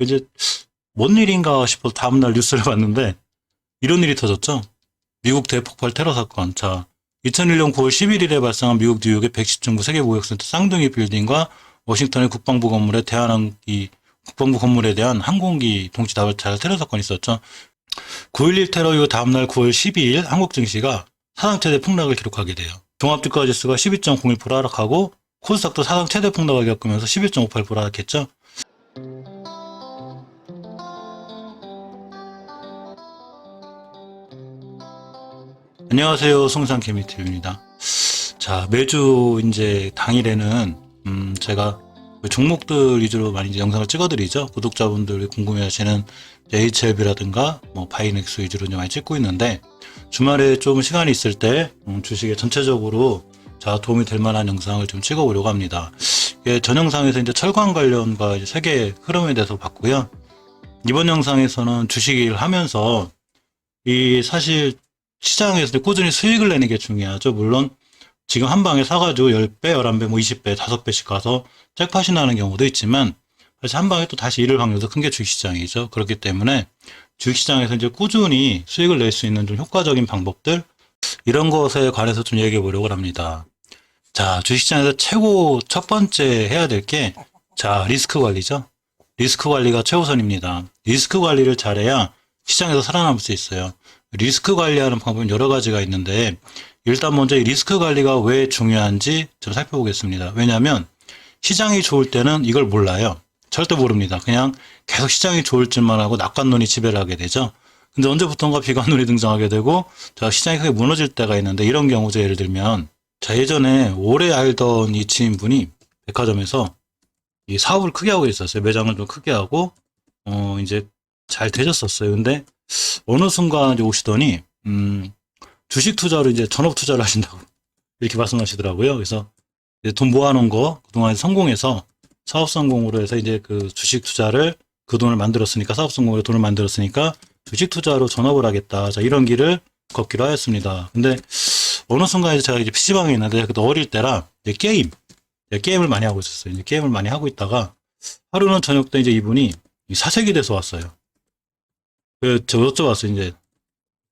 이제 뭔 일인가 싶어서 다음날 뉴스를 봤는데 이런 일이 터졌죠. 미국 대폭발 테러 사건. 자, 2001년 9월 11일에 발생한 미국 뉴욕의 110중구 세계무역센터 쌍둥이 빌딩과 워싱턴의 국방부 건물에 국방부 건물에 대한 항공기 동시 다발차 테러 사건이 있었죠. 9.11 테러 이후 다음날 9월 12일 한국 증시가 사상 최대 폭락을 기록하게 돼요. 종합주가 지수가 12.01% 하락하고 코스닥도 사상 최대 폭락을 겪으면서 11.58% 하락했죠. 안녕하세요. 송상케미TV입니다. 자, 매주 이제 당일에는 제가 종목들 위주로 많이 이제 영상을 찍어드리죠. 구독자분들이 궁금해하시는 HLB라든가 뭐 바이넥스 위주로 많이 찍고 있는데 주말에 좀 시간이 있을 때 주식에 전체적으로 도움이 될 만한 영상을 좀 찍어보려고 합니다. 전 영상에서 이제 철강 관련과 이제 세계 흐름에 대해서 봤고요. 이번 영상에서는 주식을 하면서 사실 시장에서 꾸준히 수익을 내는 게 중요하죠. 물론 지금 한 방에 사가지고 10배, 11배, 20배, 5배씩 가서 잭팟이 나는 경우도 있지만 사실 한 방에 또 다시 잃을 확률도 큰 게 주식시장이죠. 그렇기 때문에 주식시장에서 이제 꾸준히 수익을 낼 수 있는 좀 효과적인 방법들 이런 것에 관해서 좀 얘기해 보려고 합니다. 자, 주식시장에서 최고 첫 번째 해야 될 게 리스크 관리죠. 리스크 관리가 최우선입니다. 리스크 관리를 잘해야 시장에서 살아남을 수 있어요. 리스크 관리하는 방법은 여러 가지가 있는데 일단 먼저 이 리스크 관리가 왜 중요한지 좀 살펴보겠습니다. 왜냐하면 시장이 좋을 때는 이걸 몰라요. 절대 모릅니다. 그냥 계속 시장이 좋을 줄만 하고 낙관론이 지배를 하게 되죠. 근데 언제부턴가 비관론이 등장하게 되고 시장이 크게 무너질 때가 있는데 이런 경우죠. 예를 들면 예전에 오래 알던 이 지인분이 백화점에서 이 사업을 크게 하고 있었어요. 매장을 좀 크게 하고 이제 잘 되셨었어요. 근데 어느 순간 이제 오시더니 주식 투자로 이제 전업 투자를 하신다고 이렇게 말씀하시더라고요. 그래서 돈 모아놓은 거 그동안 성공해서 사업 성공으로 해서 이제 그 주식 투자를 그 돈을 만들었으니까 사업 성공으로 돈을 만들었으니까 주식 투자로 전업을 하겠다. 이런 길을 걷기로 하였습니다. 근데 어느 순간 제가 이제 PC방에 있는데 그때 어릴 때라 이제 게임을 많이 하고 있었어요. 이제 게임을 많이 하고 있다가 하루는 저녁 때 이제 이분이 사색이 돼서 왔어요. 저 여쭤봤어요. 이제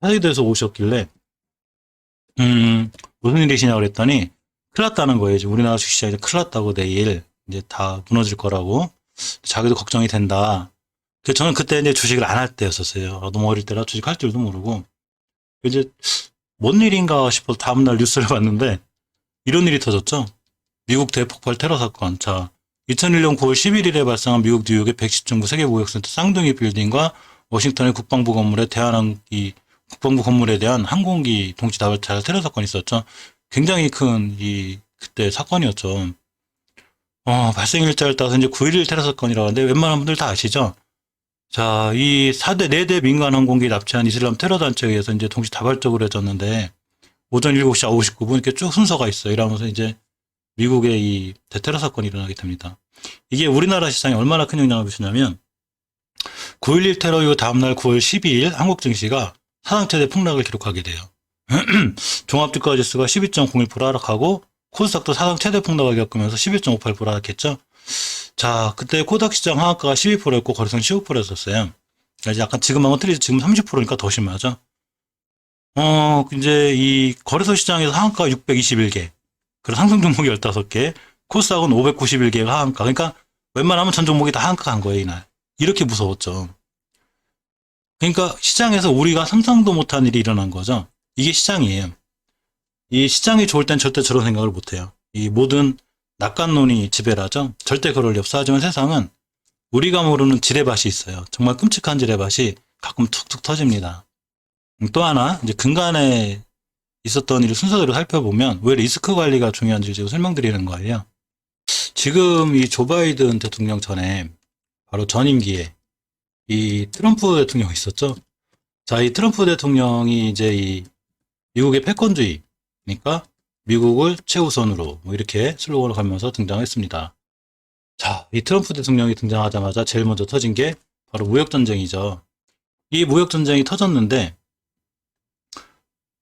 사색이 돼서 오셨길래 무슨 일이시냐고 그랬더니 큰일 났다는 거예요. 지금 우리나라 주식시장이 큰일 났다고 내일 이제 다 무너질 거라고 자기도 걱정이 된다. 저는 그때 이제 주식을 안 할 때였었어요. 너무 어릴 때라 주식 할 줄도 모르고 이제 뭔 일인가 싶어서 다음날 뉴스를 봤는데 이런 일이 터졌죠. 미국 대폭발 테러 사건. 2001년 9월 11일에 발생한 미국 뉴욕의 110중구 세계무역센터 쌍둥이 빌딩과 워싱턴의 국방부 건물에 국방부 건물에 대한 항공기 동시 다발차 테러 사건이 있었죠. 굉장히 큰 그때 사건이었죠. 발생 일자를 따서 이제 9.11 테러 사건이라고 하는데 웬만한 분들 다 아시죠? 이 4대 민간 항공기 납치한 이슬람 테러 단체에 의해서 이제 동시 다발적으로 해졌는데 오전 7시 59분 이렇게 쭉 순서가 있어요. 이러면서 이제 미국의 이 대테러 사건이 일어나게 됩니다. 이게 우리나라 시장에 얼마나 큰 영향을 미치냐면 9.11 테러 이후 다음날 9월 12일 한국 증시가 사상 최대 폭락을 기록하게 돼요. 종합주가 지수가 12.01% 하락하고 코스닥도 사상 최대 폭락을 겪으면서 11.58% 하락했죠. 그때 코스닥 시장 하한가가 12%였고 거래선 15%였었어요. 약간 지금하고 틀리죠. 지금 30%니까 더 심하죠. 이제 이 거래소 시장에서 하한가가 621개, 그리고 상승 종목이 15개, 코스닥은 591개가 하한가. 그러니까 웬만하면 전 종목이 다 하한가 간 거예요, 이날. 이렇게 무서웠죠. 그러니까 시장에서 우리가 상상도 못한 일이 일어난 거죠. 이게 시장이에요. 이 시장이 좋을 땐 절대 저런 생각을 못해요. 이 모든 낙관론이 지배를 하죠. 절대 그럴 리 없어. 하지만 세상은 우리가 모르는 지뢰밭이 있어요. 정말 끔찍한 지뢰밭이 가끔 툭툭 터집니다. 또 하나 이제 근간에 있었던 일을 순서대로 살펴보면 왜 리스크 관리가 중요한지 제가 설명드리는 거예요. 지금 이 조 바이든 대통령 전에 바로 전임기에 이 트럼프 대통령이 있었죠. 이 트럼프 대통령이 이제 이 미국의 패권주의, 그러니까 미국을 최우선으로 이렇게 슬로건을 가면서 등장했습니다. 이 트럼프 대통령이 등장하자마자 제일 먼저 터진 게 바로 무역전쟁이죠. 이 무역전쟁이 터졌는데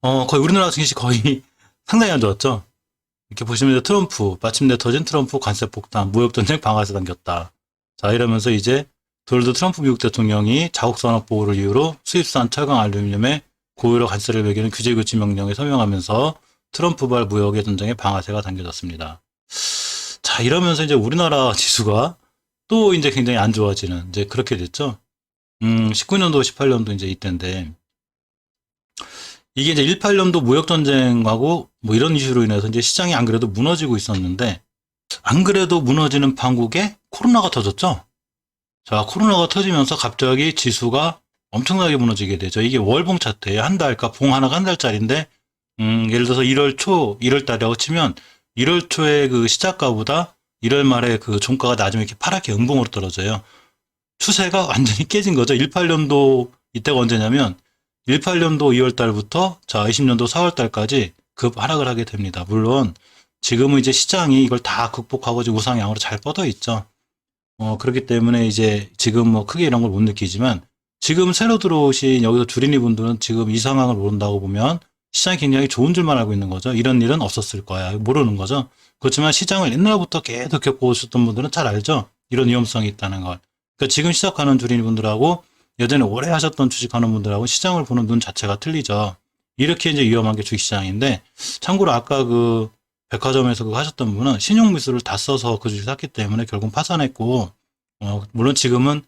거의 우리나라 증시 거의 상당히 안 좋았죠. 이렇게 보시면 트럼프, 마침내 터진 트럼프 관세 폭탄, 무역전쟁 방아쇠 당겼다. 이러면서 이제 도널드 트럼프 미국 대통령이 자국산업 보호를 이유로 수입산 철강 알루미늄에 고유로 관세를 매기는 규제 조치 명령에 서명하면서 트럼프발 무역의 전쟁에 방아쇠가 당겨졌습니다. 자, 이러면서 이제 우리나라 지수가 또 이제 굉장히 안 좋아지는 이제 그렇게 됐죠. 19년도, 18년도 이제 이때인데 이게 이제 18년도 무역 전쟁하고 뭐 이런 이슈로 인해서 이제 시장이 안 그래도 무너지고 있었는데 안 그래도 무너지는 판국에 코로나가 터졌죠. 자, 코로나가 터지면서 갑자기 지수가 엄청나게 무너지게 되죠. 이게 월봉 차트예요. 한 달, 그러니까 봉 하나가 한 달짜리인데, 예를 들어서 1월 초, 1월 달이라고 치면 1월 초에 그 시작가보다 1월 말에 그 종가가 낮으면 이렇게 파랗게 음봉으로 떨어져요. 추세가 완전히 깨진 거죠. 18년도 이때가 언제냐면 18년도 2월 달부터 자, 20년도 4월 달까지 급 하락을 하게 됩니다. 물론 지금은 이제 시장이 이걸 다 극복하고 지금 우상향으로 잘 뻗어 있죠. 그렇기 때문에 이제 지금 뭐 크게 이런 걸 못 느끼지만 지금 새로 들어오신 여기서 주린이 분들은 지금 이 상황을 모른다고 보면 시장이 굉장히 좋은 줄만 알고 있는 거죠. 이런 일은 없었을 거야. 모르는 거죠. 그렇지만 시장을 옛날부터 계속 겪어오셨던 분들은 잘 알죠. 이런 위험성이 있다는 걸. 그러니까 지금 시작하는 주린이 분들하고 예전에 오래 하셨던 주식하는 분들하고 시장을 보는 눈 자체가 틀리죠. 이렇게 이제 위험한 게 주식시장인데 참고로 아까 그 백화점에서 그거 하셨던 분은 신용미수를 다 써서 그 주식 샀기 때문에 결국 파산했고, 물론 지금은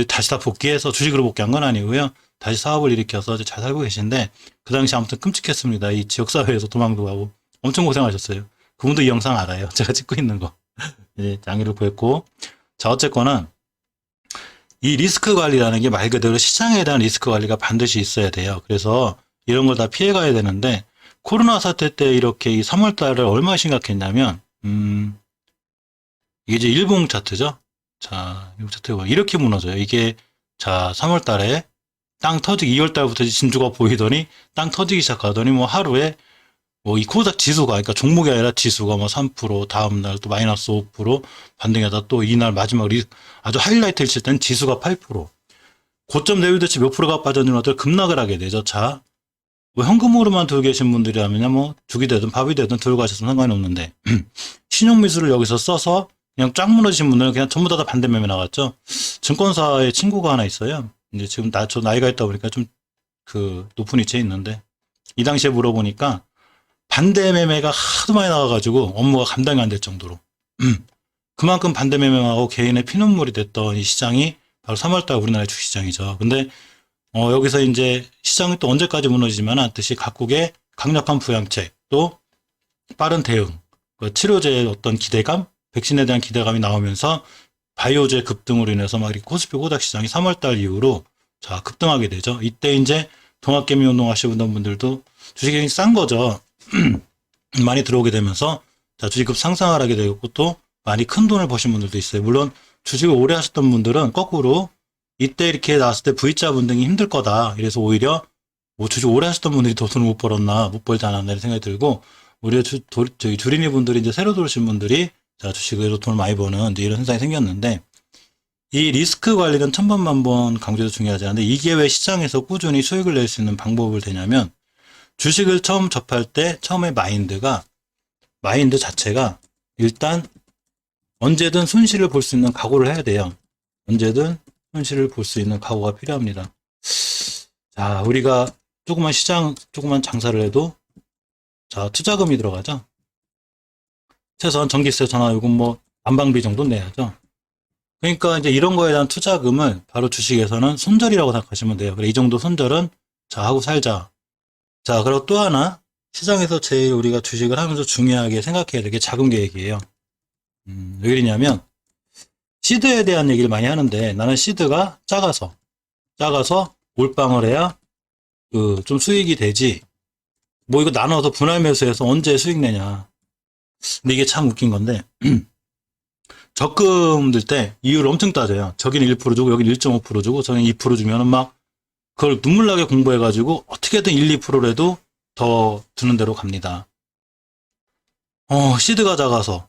다시 다 복귀해서 주식으로 복귀한 건 아니고요. 다시 사업을 일으켜서 이제 잘 살고 계신데, 그 당시 아무튼 끔찍했습니다. 이 지역사회에서 도망도 가고. 엄청 고생하셨어요. 그분도 이 영상 알아요. 제가 찍고 있는 거. 이제 양해를 구했고. 자, 어쨌거나, 이 리스크 관리라는 게 말 그대로 시장에 대한 리스크 관리가 반드시 있어야 돼요. 그래서 이런 걸 다 피해 가야 되는데, 코로나 사태 때 이렇게 이 3월 달을 얼마나 심각했냐면, 이게 이제 일봉 차트죠. 자, 일봉 차트가 이렇게 무너져요. 이게, 자, 3월 달에 땅 터지기, 2월 달부터 진주가 보이더니 땅 터지기 시작하더니 뭐 하루에 뭐 이 코스닥 지수가, 그러니까 종목이 아니라 지수가 뭐 3%, 다음날 또 마이너스 5%, 반등하다 또 이날 마지막 아주 하이라이트를 칠 때는 지수가 8%. 고점 대비대치 몇 프로가 빠졌는 것들 급락을 하게 되죠. 자, 뭐 현금으로만 들고 계신 분들이라면 뭐 죽이 되든 밥이 되든 들고 가셨으면 상관이 없는데 신용미수를 여기서 써서 그냥 쫙 무너지신 분들은 그냥 전부 다 반대 매매 나갔죠. 증권사에 친구가 하나 있어요. 이제 지금 저 나이가 있다 보니까 좀 그 높은 위치에 있는데 이 당시에 물어보니까 반대 매매가 하도 많이 나와가지고 업무가 감당이 안 될 정도로 그만큼 반대 매매하고 개인의 피눈물이 됐던 이 시장이 바로 3월달 우리나라의 주식시장이죠. 근데 여기서 이제 시장이 또 언제까지 무너지지만 않듯이 각국의 강력한 부양책, 또 빠른 대응, 그 치료제의 어떤 기대감, 백신에 대한 기대감이 나오면서 바이오제 급등으로 인해서 막 이렇게 코스피 코닥 시장이 3월달 이후로 자, 급등하게 되죠. 이때 이제 동학개미 운동 하시는 분들도 주식이 싼 거죠. 많이 들어오게 되면서 자, 주식급 상승을 하게 되고 또 많이 큰 돈을 버신 분들도 있어요. 물론 주식을 오래 하셨던 분들은 거꾸로 이때 이렇게 나왔을 때 V자 분등이 힘들 거다. 이래서 오히려 뭐 주식 오래 하셨던 분들이 더 돈을 못 벌었나, 못 벌지 않았나 이런 생각이 들고 오히려 저희 주린이 분들이 이제 새로 들어오신 분들이 자, 주식으로 돈을 많이 버는 이제 이런 현상이 생겼는데 이 리스크 관리는 천번만번 강조해도 중요하지 않은데 이게 왜 시장에서 꾸준히 수익을 낼 수 있는 방법을 되냐면 주식을 처음 접할 때 처음에 마인드 자체가 일단 언제든 손실을 볼 수 있는 각오를 해야 돼요. 언제든 손실을 볼 수 있는 각오가 필요합니다. 자, 우리가 조그만 장사를 해도 자, 투자금이 들어가죠. 최소한 전기세, 전화요금 뭐 난방비 정도 내야죠. 그러니까 이제 이런 거에 대한 투자금을 바로 주식에서는 손절이라고 생각하시면 돼요. 그래, 이 정도 손절은 자, 하고 살자. 자, 그리고 또 하나 시장에서 제일 우리가 주식을 하면서 중요하게 생각해야 될 게 자금 계획이에요. 왜 그러냐면 시드에 대한 얘기를 많이 하는데 나는 시드가 작아서 몰빵을 해야 좀 수익이 되지. 뭐 이거 나눠서 분할 매수해서 언제 수익 내냐. 근데 이게 참 웃긴 건데 적금 들 때 이유를 엄청 따져요. 저기는 1% 주고 여기는 1.5% 주고 저기는 2% 주면은 막 그걸 눈물나게 공부해가지고 어떻게든 1, 2%라도 더 드는 대로 갑니다. 시드가 작아서.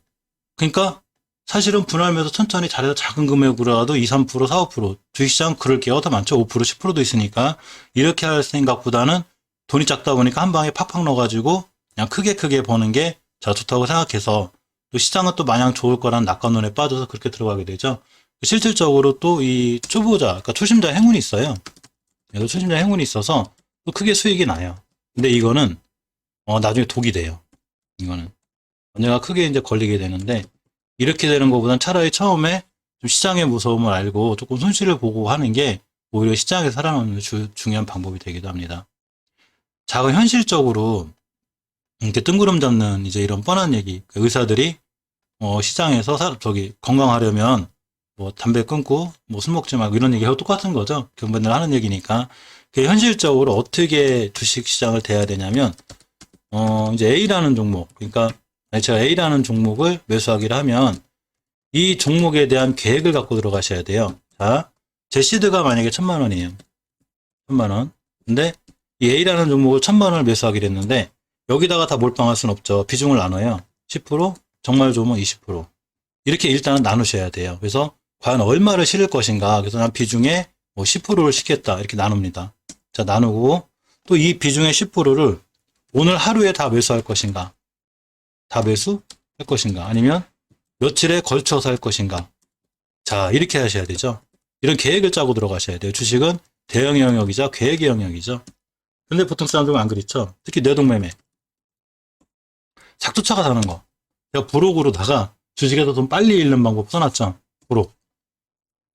그러니까 사실은 분할 매수 천천히 잘해서 작은 금액으로라도 2, 3%, 4, 5% 주식시장 그럴 게가 더 많죠. 5%, 10%도 있으니까 이렇게 할 생각보다는 돈이 작다 보니까 한 방에 팍팍 넣어가지고 그냥 크게 버는 게 자, 좋다고 생각해서 또 시장은 또 마냥 좋을 거라는 낙관론에 빠져서 그렇게 들어가게 되죠. 실질적으로 또 이 초보자, 그러니까 초심자 행운이 있어요. 그래서 초심자 행운이 있어서 또 크게 수익이 나요. 근데 이거는 나중에 독이 돼요. 이거는 언젠가 크게 이제 걸리게 되는데, 이렇게 되는 것보단 차라리 처음에 좀 시장의 무서움을 알고 조금 손실을 보고 하는 게 오히려 시장에서 살아남는 중요한 방법이 되기도 합니다. 자, 그럼 현실적으로 이렇게 뜬구름 잡는 이제 이런 뻔한 얘기, 그 의사들이 시장에서 건강하려면 뭐 담배 끊고 뭐 술 먹지 말고 이런 얘기하고 똑같은 거죠. 맨날 하는 얘기니까. 그 현실적으로 어떻게 주식 시장을 대해야 되냐면, 이제 A라는 종목, 그러니까 제가 A라는 종목을 매수하기를 하면 이 종목에 대한 계획을 갖고 들어가셔야 돼요. 자, 제 시드가 만약에 1,000만 원이에요. 1,000만 원. 근데 이 A라는 종목을 1,000만 원을 매수하기로 했는데, 여기다가 다 몰빵할 수는 없죠. 비중을 나눠요. 10%, 정말 좋으면 20%. 이렇게 일단은 나누셔야 돼요. 그래서 과연 얼마를 실을 것인가. 그래서 난 비중에 뭐 10%를 싣겠다. 이렇게 나눕니다. 자, 나누고 또 이 비중의 10%를 오늘 하루에 다 매수할 것인가. 다 매수할 것인가. 아니면 며칠에 걸쳐서 할 것인가. 자, 이렇게 하셔야 되죠. 이런 계획을 짜고 들어가셔야 돼요. 주식은 대응의 영역이자 계획의 영역이죠. 근데 보통 사람들은 안 그렇죠. 특히 뇌동매매. 작두차가 사는 거. 제가 부록으로다가 주식에서 돈 빨리 잃는 방법 써놨죠. 부록.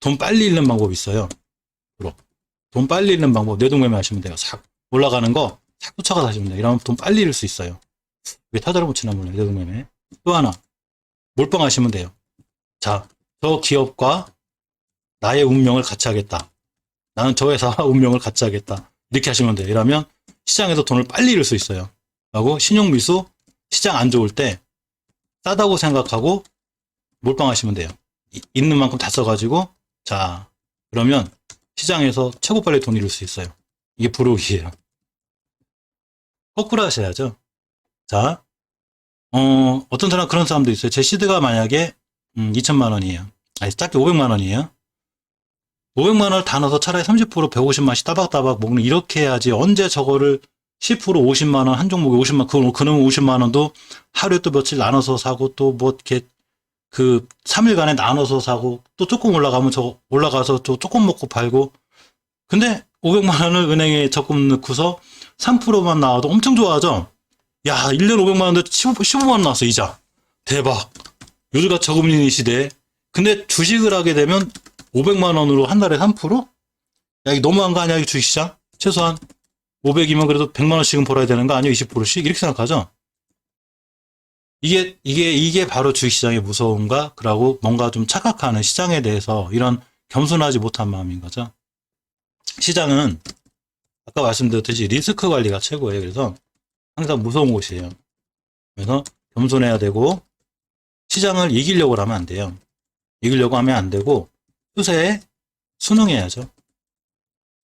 돈 빨리 잃는 방법이 있어요. 부록. 돈 빨리 잃는 방법. 뇌동매매 하시면 돼요. 싹 올라가는 거 싹 쫓아가 사시면 돼요. 이러면 돈 빨리 잃을 수 있어요. 왜 타자를 못 치나 몰라요. 뇌동매매. 또 하나. 몰빵하시면 돼요. 자, 저 기업과 나의 운명을 같이 하겠다. 나는 저 회사와 운명을 같이 하겠다. 이렇게 하시면 돼요. 이러면 시장에서 돈을 빨리 잃을 수 있어요. 하고 신용미수 시장 안 좋을 때 싸다고 생각하고 몰빵하시면 돼요. 있는 만큼 다 써가지고, 자, 그러면 시장에서 최고 빨리 돈 잃을 수 있어요. 이게 부록이에요. 거꾸로 하셔야죠. 자, 어떤 사람, 그런 사람도 있어요. 제 시드가 만약에 2,000만 원이에요. 아니, 짧게 500만 원이에요. 500만 원을 다 넣어서 차라리 30% 150만씩 따박따박 먹는, 이렇게 해야지. 언제 저거를 10% 50만 원, 한 종목에 50만, 그놈 50만 원도 하루에 또 며칠 나눠서 사고, 또 뭐 이렇게 3일간에 나눠서 사고, 또 조금 올라가면 올라가서 또 조금 먹고 팔고. 근데 500만 원을 은행에 적금 넣고서 3%만 나와도 엄청 좋아하죠? 야, 1년 500만 원인데 15만 원 나왔어, 이자. 대박. 요즘같이 저금리 시대에. 근데 주식을 하게 되면 500만 원으로 한 달에 3%? 야, 이거 너무한 거 아니야, 이 주식시장? 최소한 500이면 그래도 100만 원씩은 벌어야 되는 거 아니야? 20%씩? 이렇게 생각하죠? 이게 바로 주식시장의 무서움과, 그러고 뭔가 좀 착각하는 시장에 대해서 이런 겸손하지 못한 마음인 거죠. 시장은 아까 말씀드렸듯이 리스크 관리가 최고예요. 그래서 항상 무서운 곳이에요. 그래서 겸손해야 되고, 시장을 이기려고 하면 안 돼요. 이기려고 하면 안 되고, 추세에 순응해야죠.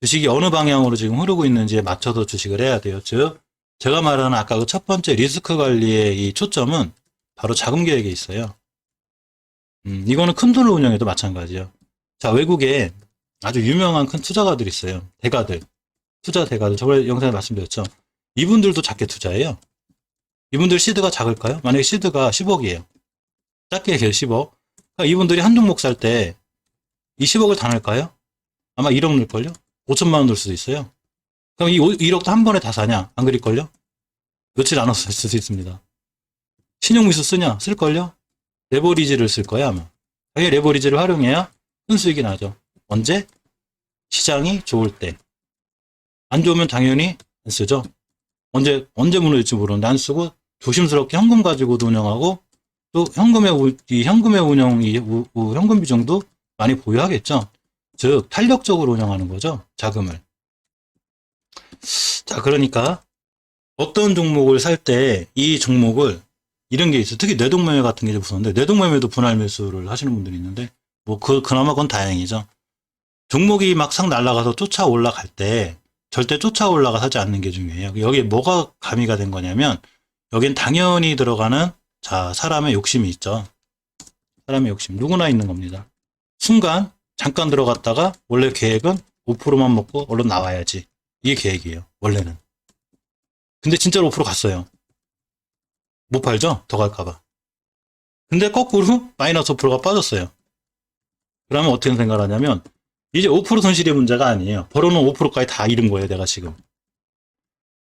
주식이 어느 방향으로 지금 흐르고 있는지에 맞춰서 주식을 해야 돼요. 즉, 제가 말하는 아까 그 첫 번째 리스크 관리의 이 초점은 바로 자금 계획에 있어요. 이거는 큰 돈을 운영해도 마찬가지예요. 자, 외국에 아주 유명한 큰 투자가들 있어요. 대가들. 투자 대가들. 저번에 영상에 말씀드렸죠. 이분들도 작게 투자해요. 이분들 시드가 작을까요? 만약에 시드가 10억이에요. 작게 얘기해요, 10억. 그러니까 이분들이 한 종목 살 때 이 10억을 다 넣을까요? 아마 1억 넣을걸요? 5천만 원 넣을 수도 있어요. 그럼 이 1억도 한 번에 다 사냐? 안 그릴걸요? 며칠 나눠서 쓸 수도 있습니다. 신용미수 쓰냐? 쓸걸요? 레버리지를 쓸 거야, 아마. 당연히 레버리지를 활용해야 큰 수익이 나죠. 언제? 시장이 좋을 때. 안 좋으면 당연히 안 쓰죠. 언제 무너질지 모르는데 안 쓰고 조심스럽게 현금 가지고도 운영하고, 또 현금의 운영, 현금 비중도 많이 보유하겠죠. 즉, 탄력적으로 운영하는 거죠. 자금을. 자, 그러니까 어떤 종목을 살 때 이 종목을, 이런 게 있어요. 특히 뇌동매매 같은 게 무서운데, 뇌동매매도 분할 매수를 하시는 분들이 있는데, 그나마 그건 다행이죠. 종목이 막 상 날아가서 쫓아 올라갈 때 절대 쫓아 올라가 사지 않는 게 중요해요. 여기에 뭐가 가미가 된 거냐면, 여긴 당연히 들어가는, 자, 사람의 욕심이 있죠. 사람의 욕심. 누구나 있는 겁니다. 순간 잠깐 들어갔다가 원래 계획은 5%만 먹고 얼른 나와야지. 이게 계획이에요. 원래는. 근데 진짜로 5% 갔어요. 못 팔죠? 더 갈까봐. 근데 거꾸로 마이너스 5%가 빠졌어요. 그러면 어떻게 생각을 하냐면 이제 5% 손실이 문제가 아니에요. 벌어놓은 5%까지 다 잃은 거예요, 내가 지금.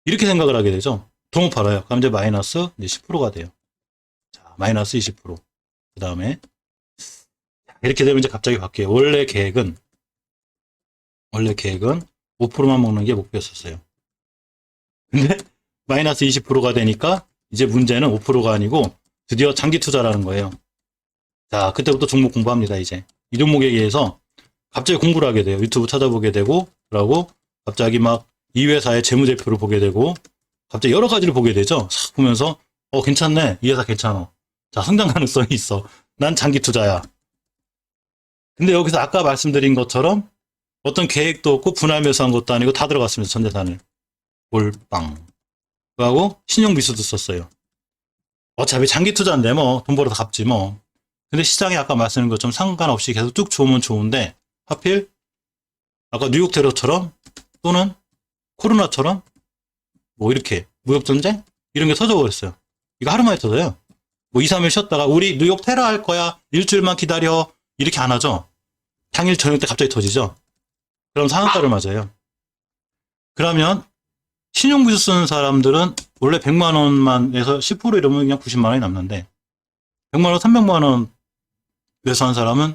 이렇게 생각을 하게 되죠. 더 못 팔아요. 그럼 이제 마이너스 이제 10%가 돼요. 자, 마이너스 20%. 그 다음에 이렇게 되면 이제 갑자기 바뀌어요. 원래 계획은 5%만 먹는 게 목표였었어요. 근데 마이너스 20%가 되니까 이제 문제는 5%가 아니고 드디어 장기 투자라는 거예요. 자, 그때부터 종목 공부합니다, 이제. 이 종목에 의해서 갑자기 공부를 하게 돼요. 유튜브 찾아보게 되고, 그러고 갑자기 막 이 회사의 재무제표를 보게 되고, 갑자기 여러 가지를 보게 되죠. 싹 보면서, 괜찮네. 이 회사 괜찮아. 자, 성장 가능성이 있어. 난 장기 투자야. 근데 여기서 아까 말씀드린 것처럼 어떤 계획도 없고 분할 매수한 것도 아니고 다 들어갔습니다. 전 재산을. 몰빵. 그하고 신용비수도 썼어요. 어차피 장기 투자인데 뭐 돈 벌어서 갚지 뭐. 근데 시장이 아까 말씀드린 것처럼 상관없이 계속 쭉 좋으면 좋은데 하필 아까 뉴욕 테러처럼 또는 코로나처럼 뭐 이렇게 무역전쟁 이런 게 터져버렸어요. 이거 하루 만에 터져요. 뭐 2, 3일 쉬었다가 우리 뉴욕 테러 할 거야. 일주일만 기다려. 이렇게 안 하죠. 당일 저녁 때 갑자기 터지죠. 그럼 상한가를 맞아요. 그러면 신용부수 쓰는 사람들은 원래 100만 원만 해서 10% 이러면 그냥 90만 원이 남는데 100만 원, 300만 원 매수한 사람은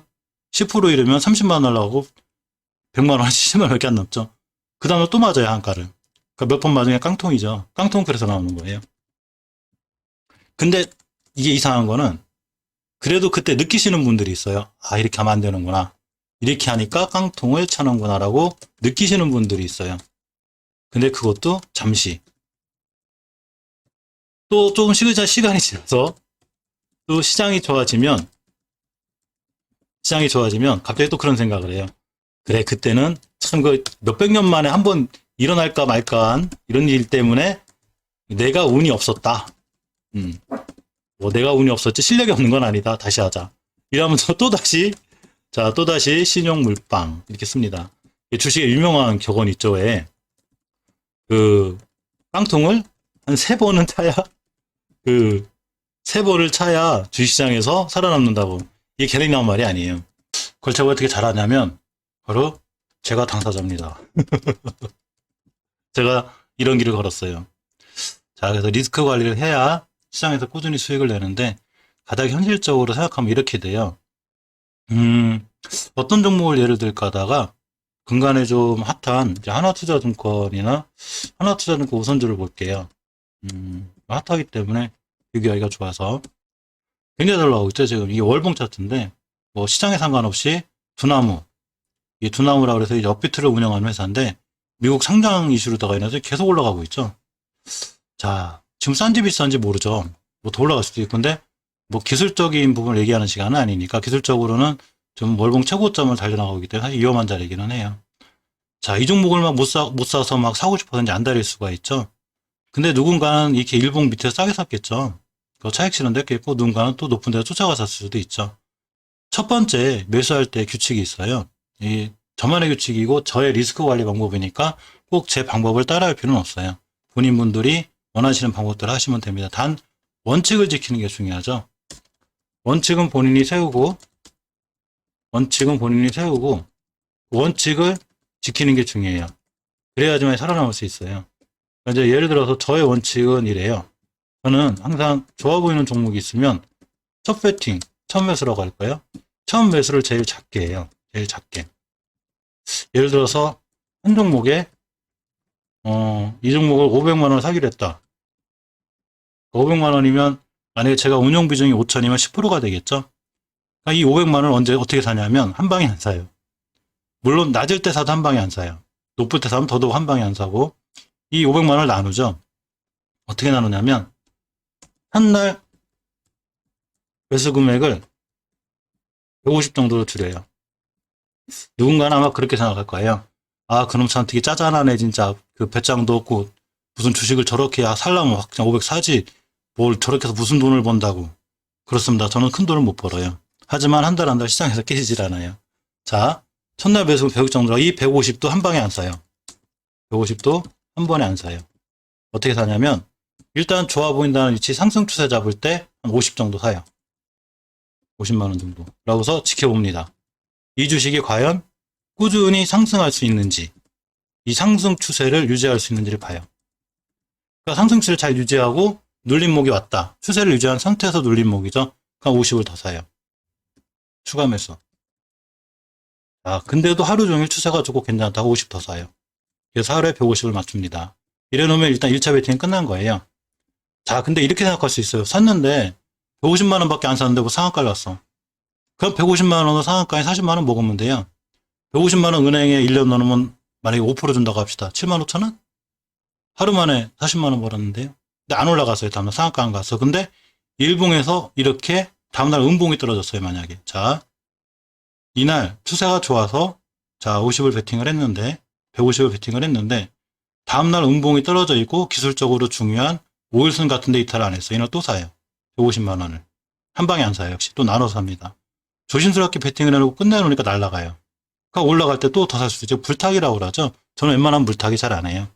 10% 이러면 30만 원 날라가고 100만 원, 70만 원밖에 안 남죠. 그 다음에 또 맞아요, 한가를. 그러니까 몇 번 맞으면 깡통이죠. 깡통 그래서 나오는 거예요. 근데 이게 이상한 거는 그래도 그때 느끼시는 분들이 있어요. 아, 이렇게 하면 안 되는구나. 이렇게 하니까 깡통을 차는구나라고 느끼시는 분들이 있어요. 근데 그것도 잠시. 또 조금 시간이 지나서 또 시장이 좋아지면 갑자기 또 그런 생각을 해요. 그래, 그때는 참 그 몇백 년 만에 한 번 일어날까 말까한 이런 일 때문에 내가 운이 없었다. 뭐 내가 운이 없었지 실력이 없는 건 아니다. 다시 하자. 이러면서 또다시 신용 물빵 이렇게 씁니다. 주식에 유명한 격언 있죠. 왜? 그 깡통을 한 3번은 차야 그 3번을 차야 주식시장에서 살아남는다고. 이게 계획 나온 말이 아니에요. 그걸 제가 어떻게 잘하냐면 바로 제가 당사자입니다. 제가 이런 길을 걸었어요. 자, 그래서 리스크 관리를 해야 시장에서 꾸준히 수익을 내는데 가장 현실적으로 생각하면 이렇게 돼요. 어떤 종목을 예를 들까 하다가 근간에 좀 핫한 이제 하나투자증권이나 하나투자증권 우선주를 볼게요. 핫하기 때문에 비교하기가 좋아서 굉장히 잘 나오고 있죠. 지금 이게 월봉 차트인데 뭐 시장에 상관없이 두나무, 이 두나무라고 해서 이제 업비트를 운영하는 회사인데 미국 상장 이슈로다가 인해서 계속 올라가고 있죠. 자, 지금 싼지 비싼지 모르죠. 뭐 더 올라갈 수도 있고, 근데 뭐 기술적인 부분을 얘기하는 시간은 아니니까 기술적으로는 좀 월봉 최고점을 달려나가고 있기 때문에 사실 위험한 자리이기는 해요. 자, 이 종목을 막 못 사서 막 사고 싶어서인지 안 달릴 수가 있죠. 근데 누군가는 이렇게 일봉 밑에서 싸게 샀겠죠. 그 차익 실현도 했겠고, 누군가는 또 높은 데서 쫓아가 샀을 수도 있죠. 첫 번째, 매수할 때 규칙이 있어요. 이 저만의 규칙이고 저의 리스크 관리 방법이니까 꼭 제 방법을 따라할 필요는 없어요. 본인분들이 원하시는 방법대로 하시면 됩니다. 단 원칙을 지키는 게 중요하죠. 원칙은 본인이 세우고 원칙을 지키는 게 중요해요. 그래야지만 살아남을 수 있어요. 이제 예를 들어서 저의 원칙은 이래요. 저는 항상 좋아 보이는 종목이 있으면 첫 배팅, 첫 매수라고 할까요? 처음 매수를 제일 작게 해요. 제일 작게. 예를 들어서 한 종목에 이 종목을 500만 원 사기로 했다. 500만 원이면 만약에 제가 운용 비중이 5천이면 10%가 되겠죠. 그러니까 이 500만 원을 언제 어떻게 사냐면 한 방에 안 사요. 물론 낮을 때 사도 한 방에 안 사요. 높을 때 사면 더더욱 한 방에 안 사고 이 500만 원을 나누죠. 어떻게 나누냐면 한 날 매수 금액을 150 정도로 줄여요. 누군가는 아마 그렇게 생각할 거예요. 아, 그놈 참 되게 짜잔하네, 진짜. 그 배짱도 없고, 무슨 주식을 저렇게 살라면 확 그냥 500 사지. 뭘 저렇게 해서 무슨 돈을 번다고. 그렇습니다. 저는 큰 돈을 못 벌어요. 하지만 한 달 한 달 시장에서 깨지질 않아요. 자, 첫날 매수 100 정도라 이 150도 한 방에 안 사요. 150도 한 번에 안 사요. 어떻게 사냐면, 일단 좋아 보인다는 위치 상승 추세 잡을 때 한 50 정도 사요. 50만 원 정도. 라고서 지켜봅니다. 이 주식이 과연 꾸준히 상승할 수 있는지, 이 상승 추세를 유지할 수 있는지를 봐요. 그러니까 상승 추세를 잘 유지하고 눌림목이 왔다. 추세를 유지한 상태에서 눌림목이죠. 그럼 50을 더 사요. 추가 매수. 근데도 하루 종일 추세가 좋고 괜찮다고 50 더 사요. 그래서 하루에 150을 맞춥니다. 이래 놓으면 일단 1차 베팅이 끝난 거예요. 근데 이렇게 생각할 수 있어요. 샀는데 150만 원밖에 안 샀는데 뭐 상한가를 갔어. 그럼 150만 원으로 상한가에 40만 원 먹으면 돼요. 150만 원 은행에 1년 넣으면 만약에 5% 준다고 합시다. 7만 5천 원? 하루 만에 40만 원 벌었는데요. 근데 안 올라갔어요. 다음날 상한가 안 갔어. 근데 일봉에서 이렇게 다음날 음봉이 떨어졌어요. 만약에. 이날 추세가 좋아서 50을 베팅을 했는데 150을 베팅을 했는데 다음날 음봉이 떨어져 있고 기술적으로 중요한 5일선 같은 데 이탈을 안 했어요. 이날 또 사요. 150만 원을. 한 방에 안 사요. 역시 또 나눠서 삽니다. 조심스럽게 베팅을 해놓고 끝내놓으니까 날아가요. 그러니까 올라갈 때 또 더 살 수 있죠. 불타기라고 그러죠. 저는 웬만하면 물타기 잘 안 해요.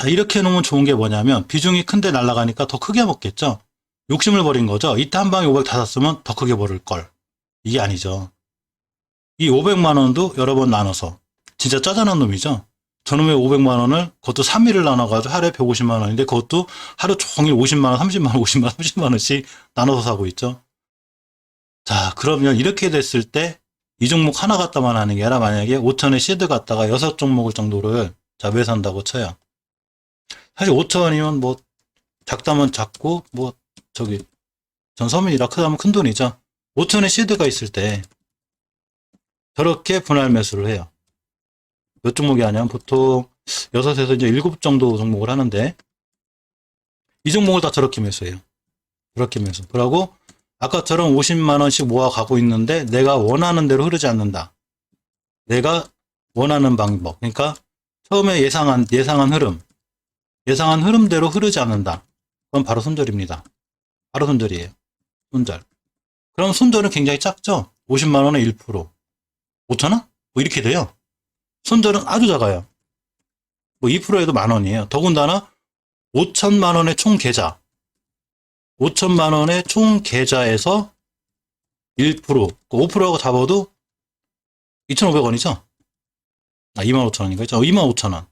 이렇게 해놓으면 좋은 게 뭐냐면 비중이 큰데 날아가니까 더 크게 먹겠죠. 욕심을 버린 거죠. 이때 한 방에 500 다 샀으면 더 크게 벌을 걸. 이게 아니죠. 이 500만 원도 여러 번 나눠서 진짜 짜잔한 놈이죠. 저놈의 500만 원을 그것도 3일을 나눠가지고 하루에 150만 원인데 그것도 하루 종일 50만 원, 30만 원, 50만 원, 30만 원씩 나눠서 사고 있죠. 그러면 이렇게 됐을 때 이 종목 하나 갖다만 하는 게 아니라 만약에 5천에 시드 갖다가 6종목을 정도를 매산다고 쳐요. 사실 5천이면 뭐 작다면 작고 전 서민이라 크다면 큰 돈이죠. 5천에 시드가 있을 때 저렇게 분할 매수를 해요. 몇 종목이 하냐면 보통 6에서 이제 7 정도 종목을 하는데 이 종목을 다 저렇게 매수해요. 그렇게 매수. 그러고 아까처럼 50만 원씩 모아가고 있는데 내가 원하는 대로 흐르지 않는다. 내가 원하는 방법. 그러니까 처음에 예상한 흐름. 예상한 흐름대로 흐르지 않는다. 그건 바로 손절입니다. 바로 손절이에요. 손절. 그럼 손절은 굉장히 작죠? 50만 원에 1%. 5천 원? 뭐 이렇게 돼요. 손절은 아주 작아요. 뭐 2%에도 만 원이에요. 더군다나 5천만 원의 총 계좌. 5천만 원의 총 계좌에서 1%, 5%하고 잡아도 2,500원이죠? 25,000원인가? 25,000원.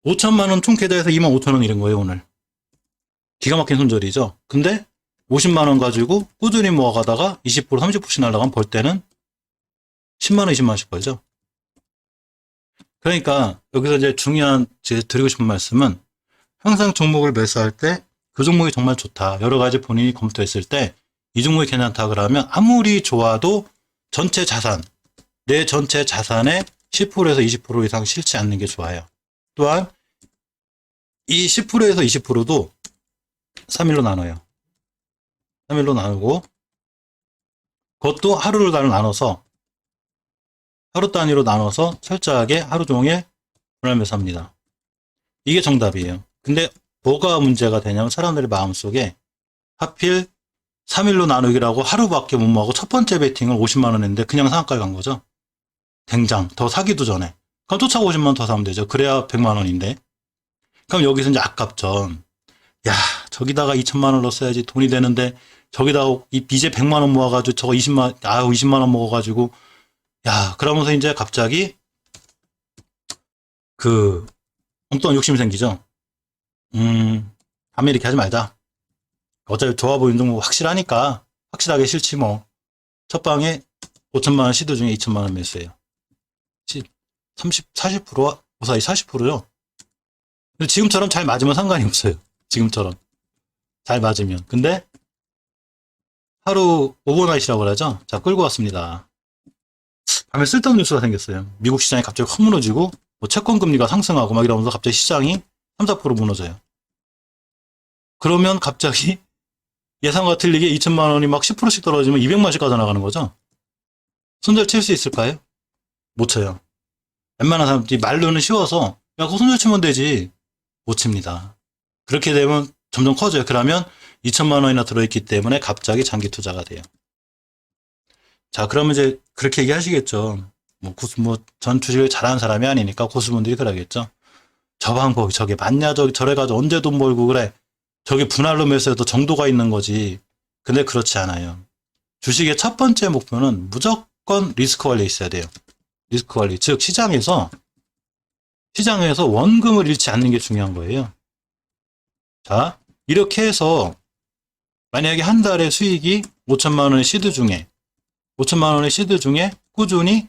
5천만 원 총 계좌에서 25,000원 이런 거예요, 오늘. 기가 막힌 손절이죠? 근데 50만 원 가지고 꾸준히 모아가다가 20%, 30%씩 날라가면 벌 때는 10만 원, 20만 원씩 벌죠? 그러니까 여기서 이제 중요한 드리고 싶은 말씀은 항상 종목을 매수할 때 그 종목이 정말 좋다. 여러 가지 본인이 검토했을 때 이 종목이 괜찮다 그러면 아무리 좋아도 전체 자산, 내 전체 자산의 10%에서 20% 이상 싫지 않는 게 좋아요. 또한 이 10%에서 20%도 3일로 나눠요. 3일로 나누고 그것도 하루로 나눠서 하루 단위로 나눠서 철저하게 하루 종일 분할 매수합니다. 이게 정답이에요. 근데 뭐가 문제가 되냐면 사람들의 마음속에 하필 3일로 나누기라고 하루밖에 못 모아고 첫 번째 베팅을 50만 원 했는데 그냥 상한가에 간 거죠. 댕장. 더 사기도 전에. 그럼 또 차고 50만 원 더 사면 되죠. 그래야 100만 원인데. 그럼 여기서 이제 아깝죠. 야, 저기다가 2천만 원 넣었어야지 돈이 되는데 저기다가 이제 100만 원 모아가지고 저거 20만 원 먹어가지고 그러면서 이제 갑자기 엉뚱한 욕심이 생기죠. 다음에 이렇게 하지 말자. 어차피 좋아 보이는 종목 확실하니까 확실하게 싫지 뭐. 첫 방에 5천만 원 시도 중에 2천만 원 매수해요. 40%와 무사히 40%요. 근데 지금처럼 잘 맞으면 상관이 없어요. 지금처럼 잘 맞으면. 근데 하루 오버나잇이라고 그러죠. 끌고 왔습니다. 밤에 쓸데없는 뉴스가 생겼어요. 미국 시장이 갑자기 확 무너지고 채권 금리가 상승하고 막 이러면서 갑자기 시장이 3, 4% 무너져요. 그러면 갑자기 예상과 틀리게 2천만 원이 막 10%씩 떨어지면 200만씩 가져나가는 거죠. 손절 칠 수 있을까요? 못 쳐요. 웬만한 사람들이 말로는 쉬워서 그거 손절 치면 되지. 못 칩니다. 그렇게 되면 점점 커져요. 그러면 2천만 원이나 들어있기 때문에 갑자기 장기 투자가 돼요. 그러면 이제 그렇게 얘기하시겠죠. 전 주식을 잘하는 사람이 아니니까 고수분들이 그러겠죠. 저 방법이 저게 맞냐? 저래 가지고 언제 돈 벌고 그래? 저게 분할로 매수해도 정도가 있는 거지. 근데 그렇지 않아요. 주식의 첫 번째 목표는 무조건 리스크 관리에 있어야 돼요. 리스크 관리. 즉, 시장에서 원금을 잃지 않는 게 중요한 거예요. 자, 이렇게 해서 만약에 한 달에 수익이 5천만 원의 시드 중에 꾸준히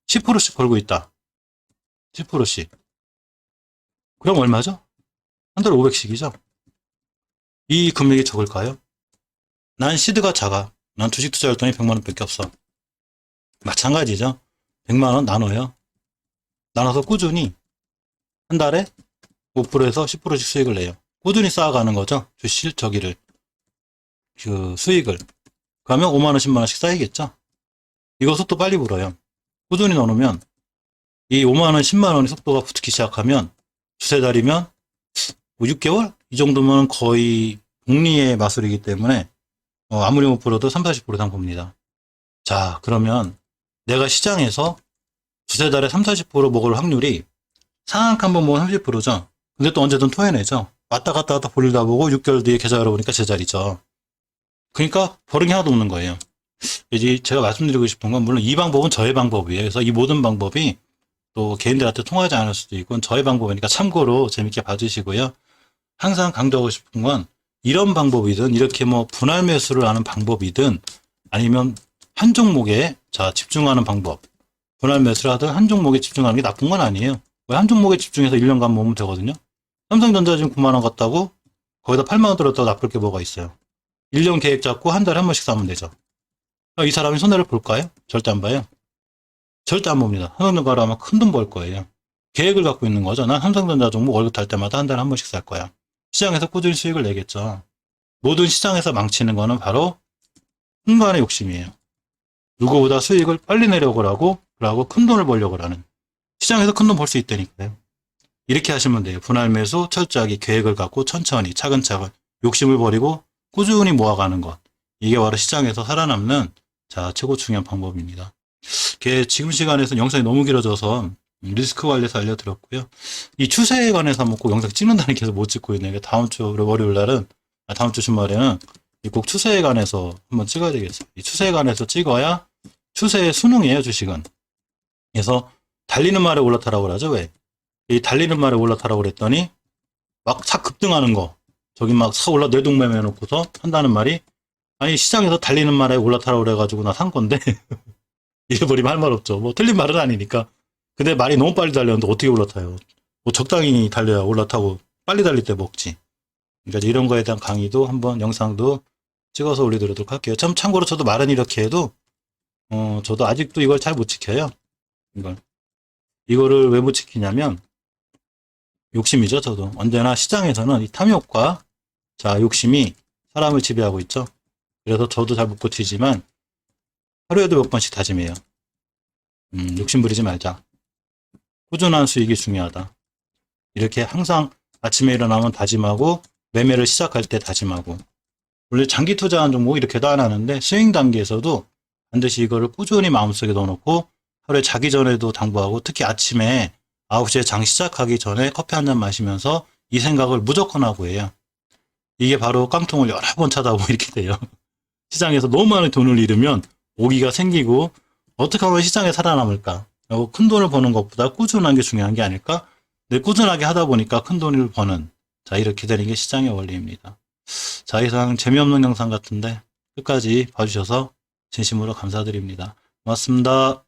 10%씩 벌고 있다. 10%씩. 그럼 얼마죠? 한 달에 500씩이죠. 이 금액이 적을까요? 난 시드가 작아. 난 주식 투자할 돈이 100만 원밖에 없어. 마찬가지죠. 100만 원 나눠요. 나눠서 꾸준히 한 달에 5%에서 10%씩 수익을 내요. 꾸준히 쌓아가는 거죠. 주식 수익을. 그러면 5만 원, 10만 원씩 쌓이겠죠. 이거 속도 빨리 불어요. 꾸준히 넣어놓으면 이 5만 원, 10만 원의 속도가 붙기 시작하면 두세 달이면 6개월? 이 정도면 거의 복리의 마술이기 때문에 아무리 못 벌어도 30, 40% 이상 봅니다. 자, 그러면 내가 시장에서 두세 달에 30, 40% 먹을 확률이 상한가 한번 먹으면 30%죠. 근데 또 언제든 토해내죠. 왔다 갔다 볼다 보고 6개월 뒤에 계좌 열어보니까 제자리죠. 그러니까 버릇이 하나도 없는 거예요. 이제 제가 말씀드리고 싶은 건 물론 이 방법은 저의 방법이에요. 그래서 이 모든 방법이 또 개인들한테 통하지 않을 수도 있고 저의 방법이니까 참고로 재밌게 봐주시고요. 항상 강조하고 싶은 건 이런 방법이든 이렇게 뭐 분할 매수를 하는 방법이든 아니면 한 종목에 집중하는 방법, 분할 매수를 하든 한 종목에 집중하는 게 나쁜 건 아니에요. 왜 한 종목에 집중해서 1년간 모으면 되거든요. 삼성전자 지금 9만 원 갔다고 거기다 8만 원 들었다고 나쁠 게 뭐가 있어요. 1년 계획 잡고 한 달에 한 번씩 사면 되죠. 이 사람이 손해를 볼까요? 절대 안 봐요. 절대 안 봅니다. 삼성전자로 하면 큰 돈 벌 거예요. 계획을 갖고 있는 거죠. 난 삼성전자 종목 월급 탈 때마다 한 달에 한 번씩 살 거야. 시장에서 꾸준히 수익을 내겠죠. 모든 시장에서 망치는 거는 바로 순간의 욕심이에요. 누구보다 수익을 빨리 내려고 하고 큰 돈을 벌려고 하는. 시장에서 큰 돈 벌 수 있다니까요. 이렇게 하시면 돼요. 분할 매수 철저하게 계획을 갖고 천천히 차근차근 욕심을 버리고 꾸준히 모아가는 것. 이게 바로 시장에서 살아남는 최고 중요한 방법입니다. 지금 시간에서는 영상이 너무 길어져서 리스크 관리에서 알려드렸고요. 이 추세에 관해서 한번 꼭 영상 찍는다는 게 계속 못 찍고 있네요. 다음 주 월요일 날은 다음 주 주말에는 꼭 추세에 관해서 한번 찍어야 되겠어요. 이 추세에 관해서 찍어야 추세의 수능이에요, 주식은. 그래서 달리는 말에 올라타라고 그러죠. 왜? 이 달리는 말에 올라타라고 그랬더니 막 싹 급등하는 거 저기 막 싹 올라 뇌동매매 해놓고서 한다는 말이 아니 시장에서 달리는 말에 올라타라고 그래가지고 나 산 건데 잃어버리면 할 말 없죠. 뭐 틀린 말은 아니니까. 근데 말이 너무 빨리 달렸는데 어떻게 올라타요? 뭐 적당히 달려야 올라타고 빨리 달릴 때 먹지. 그러니까 이런 거에 대한 강의도 한번 영상도 찍어서 올려드리도록 할게요. 참고로 저도 말은 이렇게 해도 저도 아직도 이걸 잘 못 지켜요. 이거를 왜 못 지키냐면 욕심이죠. 저도 언제나 시장에서는 이 탐욕과 욕심이 사람을 지배하고 있죠. 그래서 저도 잘 못 고치지만 하루에도 몇 번씩 다짐해요. 욕심 부리지 말자. 꾸준한 수익이 중요하다. 이렇게 항상 아침에 일어나면 다짐하고 매매를 시작할 때 다짐하고 원래 장기 투자한 종목 이렇게도 안 하는데 스윙 단계에서도 반드시 이거를 꾸준히 마음속에 넣어놓고 하루에 자기 전에도 당부하고 특히 아침에 9시에 장 시작하기 전에 커피 한 잔 마시면서 이 생각을 무조건 하고 해요. 이게 바로 깡통을 여러 번 찾아보고 이렇게 돼요. 시장에서 너무 많은 돈을 잃으면 오기가 생기고 어떻게 하면 시장에 살아남을까? 큰 돈을 버는 것보다 꾸준한 게 중요한 게 아닐까? 근데 꾸준하게 하다 보니까 큰 돈을 버는 이렇게 되는 게 시장의 원리입니다. 이상 재미없는 영상 같은데 끝까지 봐주셔서 진심으로 감사드립니다. 고맙습니다.